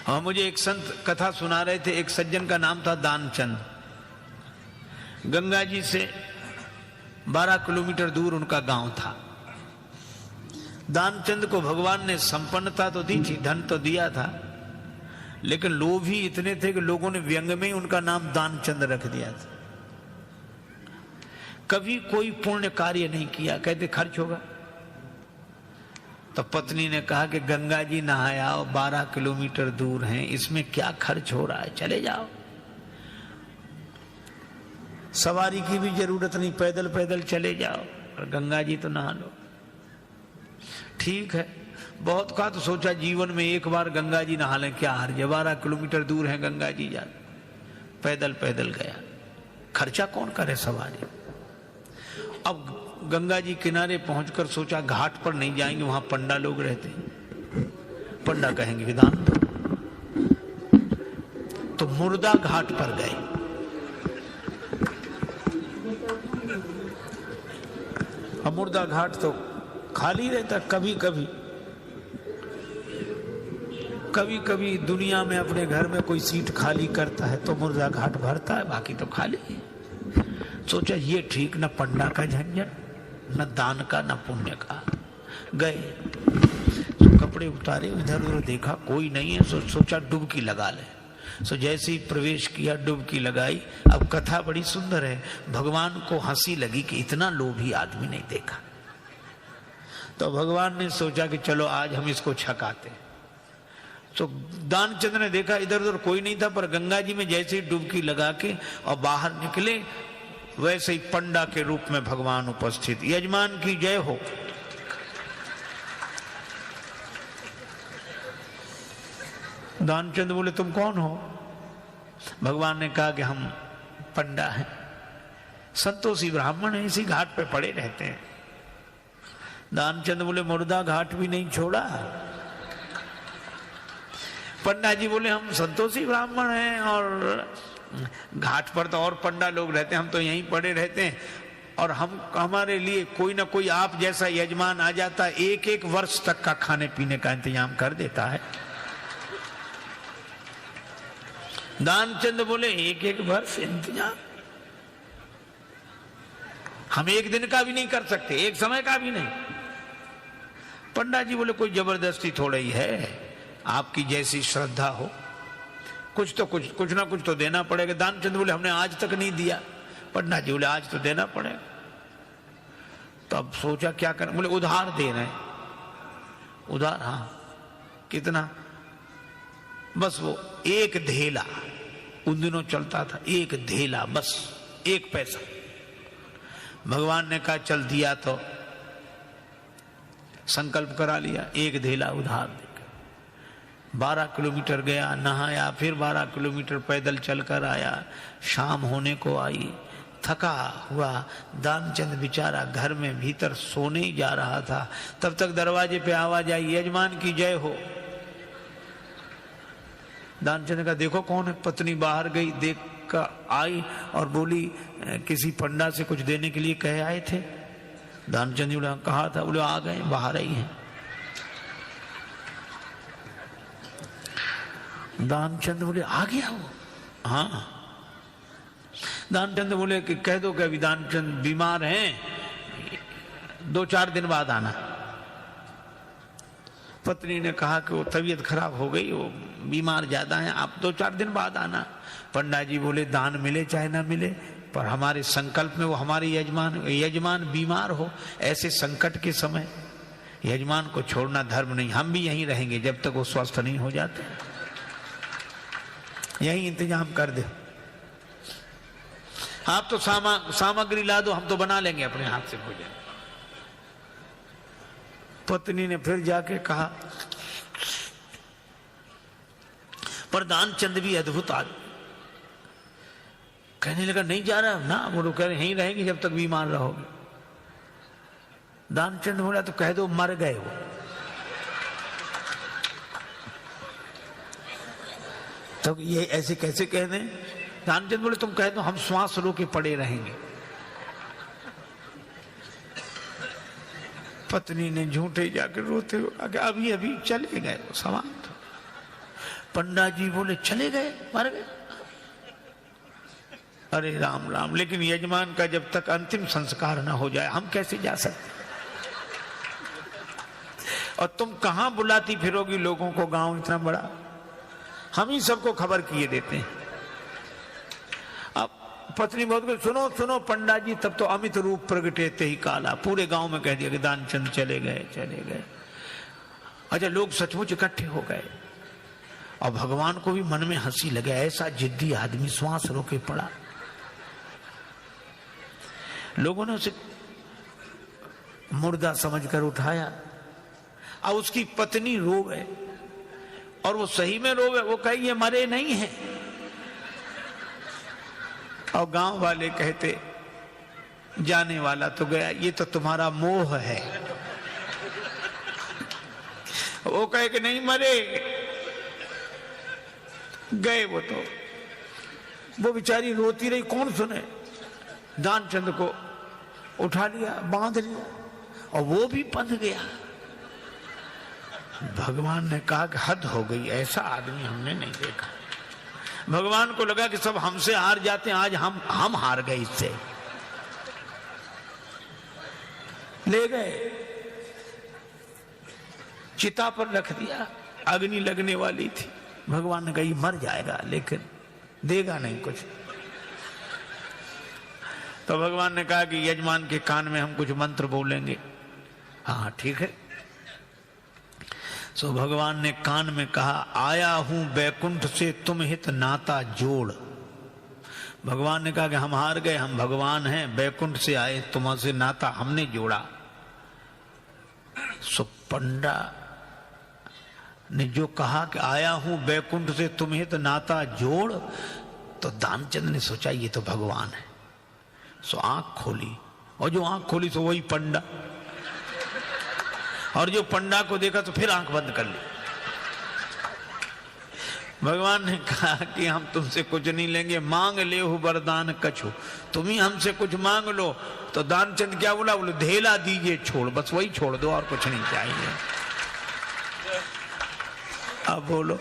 और मुझे एक संत कथा सुना रहे थे, एक सज्जन का नाम था दानचंद। गंगा जी से 12 किलोमीटर दूर उनका गांव था। दानचंद को भगवान ने संपन्नता तो दी थी, धन तो दिया था, लेकिन लोभी इतने थे कि लोगों ने व्यंग में ही उनका नाम दानचंद रख दिया था। कभी कोई पुण्य कार्य नहीं किया, कहते खर्च होगा। तो पत्नी ने कहा कि गंगा जी नहायाओ, 12 किलोमीटर दूर हैं, इसमें क्या खर्च हो रहा है, चले जाओ। सवारी की भी जरूरत नहीं, पैदल पैदल चले जाओ और गंगा जी तो नहा लो। ठीक है, बहुत कहा तो सोचा जीवन में एक बार गंगा जी नहा लें, क्या हर्ज है, 12 किलोमीटर दूर है गंगा जी, जा पैदल पैदल गया, खर्चा कौन करे सवारी। अब गंगा जी किनारे पहुंचकर सोचा घाट पर नहीं जाएंगे, वहां पंडा लोग रहते हैं, पंडा कहेंगे कि दान दो। तो मुर्दा घाट पर गए। अब मुर्दा घाट तो खाली रहता, कभी कभी दुनिया में अपने घर में कोई सीट खाली करता है तो मुर्दा घाट भरता है, बाकी तो खाली है। सोचा ये ठीक, न पंडा का झंझट, न दान का, न पुण्य का। गए तो कपड़े उतारे, इधर उधर देखा कोई नहीं है, सोचा डुबकी लगा ले। सो जैसे ही प्रवेश किया, डुबकी लगाई। अब कथा बड़ी सुंदर है, भगवान को हंसी लगी कि इतना लोभी आदमी नहीं देखा। तो भगवान ने सोचा कि चलो आज हम इसको छकाते। तो दानचंद ने देखा इधर उधर कोई नहीं था, पर गंगा जी में जैसे ही डुबकी लगा के और बाहर निकले, वैसे ही पंडा के रूप में भगवान उपस्थित। यजमान की जय हो। दानचंद बोले तुम कौन हो? भगवान ने कहा कि हम पंडा हैं, संतोषी ब्राह्मण हैं, इसी घाट पे पड़े रहते हैं। दानचंद बोले मुर्दा घाट भी नहीं छोड़ा। पंडा जी बोले हम संतोषी ब्राह्मण हैं और घाट पर तो और पंडा लोग रहते हैं, हम तो यहीं पड़े रहते हैं, और हम हमारे लिए कोई ना कोई आप जैसा यजमान आ जाता, एक वर्ष तक का खाने पीने का इंतजाम कर देता है। दानचंद बोले एक वर्ष इंतजाम? हम एक दिन का भी नहीं कर सकते, एक समय का भी नहीं। पंडा जी बोले कोई जबरदस्ती थोड़ा ही है, आपकी जैसी श्रद्धा हो, कुछ ना कुछ तो देना पड़ेगा। दानचंद बोले हमने आज तक नहीं दिया। पंडा जी बोले आज तो देना पड़ेगा। तो अब सोचा क्या करें, बोले उधार दे रहे हैं। उधार? हाँ। कितना? बस वो एक धेला, उन दिनों चलता था, एक धेला, बस 1 पैसा। भगवान ने कहा चल दिया, तो संकल्प करा लिया, 1 धेला उधार देकर 12 किलोमीटर गया, नहाया, फिर 12 किलोमीटर पैदल चलकर आया। शाम होने को आई, थका हुआ दानचंद बेचारा घर में भीतर सोने ही जा रहा था। तब तक दरवाजे पे आवाज आई, यजमान की जय हो। दानचंद का देखो कौन है। पत्नी बाहर गई, देख कर आई और बोली किसी पंडा से कुछ देने के लिए कहे आए थे? दानचंद जी बोले कहा था। बोले आ गए, बाहर आई हैं। दानचंद बोले आ गया वो? हाँ। दानचंद बोले कि कह दो कि अभी दानचंद बीमार हैं, 2-4 दिन बाद आना। पत्नी ने कहा कि वो तबीयत खराब हो गई, वो बीमार ज्यादा हैं, आप 2-4 दिन बाद आना। पंडा जी बोले दान मिले चाहे ना मिले, पर हमारे संकल्प में वो हमारे यजमान बीमार हो, ऐसे संकट के समय यजमान को छोड़ना धर्म नहीं। हम भी यहीं रहेंगे जब तक वो स्वस्थ नहीं हो जाते, यही इंतजाम कर दे। आप तो सामग्री ला दो, हम तो बना लेंगे अपने हाथ से भोजन। पत्नी ने फिर जाके कहा, पर दानचंद भी अद्भुत आदमी। कहने लगा नहीं जा रहा ना, वो कह रहे यहीं रहेंगे जब तक बीमार रहोगे। दानचंद बोला तो कह दो मर गए वो। तो ये ऐसे कैसे कह दें? दानचंद बोले तुम कह दो हम श्वास रोके पड़े रहेंगे। पत्नी ने झूठे जाकर रोते हुए अभी चले गए वो समाप्त। पंडा जी बोले चले गए, मर गए। अरे राम राम, लेकिन यजमान का जब तक अंतिम संस्कार ना हो जाए हम कैसे जा सकते? और तुम कहां बुलाती फिरोगी लोगों को, गांव इतना बड़ा, हम ही सबको खबर किए देते हैं। अब पत्नी बहुत कुछ, सुनो सुनो पंडा जी, तब तो अमित रूप प्रगटेते ही काला, पूरे गांव में कह दिया कि दानचंद चले गए चले गए। अच्छा, लोग सचमुच इकट्ठे हो गए और भगवान को भी मन में हंसी लगे, ऐसा जिद्दी आदमी श्वास रोके पड़ा। लोगों ने उसे मुर्दा समझकर उठाया। अब उसकी पत्नी रोवे, और वो सही में रोवे, वो कहे ये मरे नहीं हैं। और गांव वाले कहते जाने वाला तो गया, ये तो तुम्हारा मोह है। वो कहे कि नहीं मरे, गए वो तो। वो बेचारी रोती रही, कौन सुने। दानचंद को उठा लिया, बांध लिया, और वो भी बंध गया। भगवान ने कहा कि हद हो गई, ऐसा आदमी हमने नहीं देखा। भगवान को लगा कि सब हमसे हार जाते हैं, आज हम हार गए इससे। ले गए, चिता पर रख दिया, अग्नि लगने वाली थी। भगवान ने कहा ये मर जाएगा लेकिन देगा नहीं कुछ। तो भगवान ने कहा कि यजमान के कान में हम कुछ मंत्र बोलेंगे। हाँ ठीक है। सो भगवान ने कान में कहा, आया हूं बैकुंठ से तुम हित नाता जोड़। भगवान ने कहा कि हम हार गए, हम भगवान हैं, बैकुंठ से आए, तुमसे नाता हमने जोड़ा। सो पंडा ने जो कहा कि आया हूं बैकुंठ से तुम हित नाता जोड़, तो दानचंद ने सोचा ये तो भगवान है। सो आंख खोली, और जो आंख खोली तो वही पंडा, और जो पंडा को देखा तो फिर आंख बंद कर ली। भगवान ने कहा कि हम तुमसे कुछ नहीं लेंगे, मांग ले हो वरदान कछु, तुम ही हमसे कुछ मांग लो। तो दानचंद क्या बोला, बोले धेला दीजिए छोड़, बस वही छोड़ दो और कुछ नहीं चाहिए। अब बोलो।